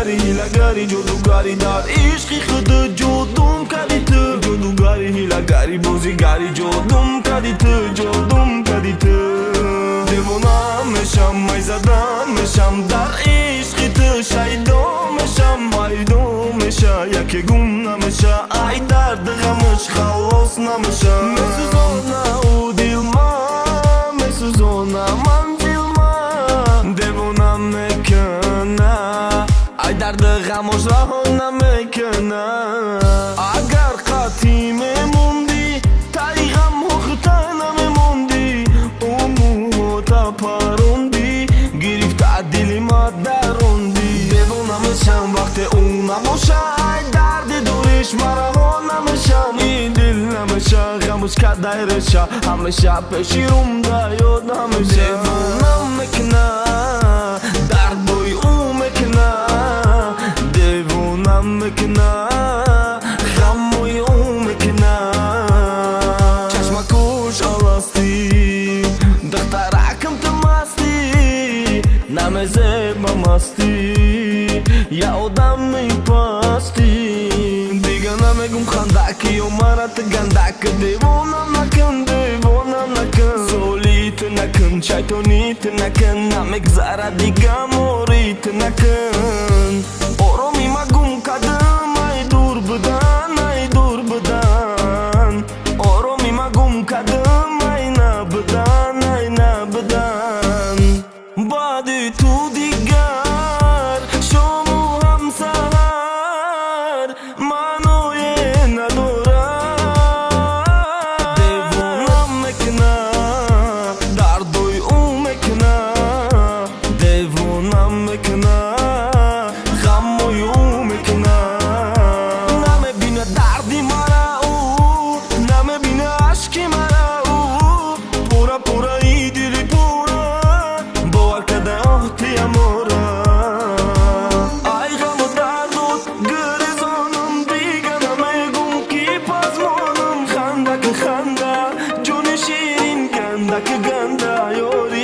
هیله‌گری جادوگری در عشقی خود جادوم کردی تو جادوگری هیله‌گری بازیگری جادوم کردی تو دیوانه میشم می زدن میشم در عشقی تو شیدا میشه یکی گم نمیشه ای درد غمش خلاص نمیشه میسوزانه او دل من میسوزانه من دل من دیوانه میکنه ای درد غمش رها نمیکنه اگر قطعی میموندی تای غم و خطا نمیموندی اون موها تا پروندی گرفته دل ما دروندی دیوانه میشم وقتی اون نباشه ای درد دورش مرا ها نمیشم این دل نمیشه غمش کده رشه همیشه پیشی رومده یاد نمیشه دیوانه میکنه درد بوی او میکنه دیوانه میکنه غم بوی او میکنه چشم کش آلاستی دخترکم تو مستی نمیزه با مستی یا آدم میپاستی دیگه نمیگم خندکی و مرات گندک دیوانم نکن سولیت نکن شیطانیت نکن نمیگذره دیگه موریت نکن آرامی مگم کدم ای دور بدن آرامی مگم کدم ای نبدن بعد تو دیگر شما هم سهر منوی نداره دیوانم میکنه دردوی او میکنه دیوانم میکنه غموی او میکنه نمیبینه دردی مرا او نمیبینه عشقی مرا او پورا ای دلی پورا باور کرده آهتی امورا ای غم و دردوت گریزانم دیگه نمیگم کی پزمانم خنده که خنده جون شیرین گنده که گنده یاری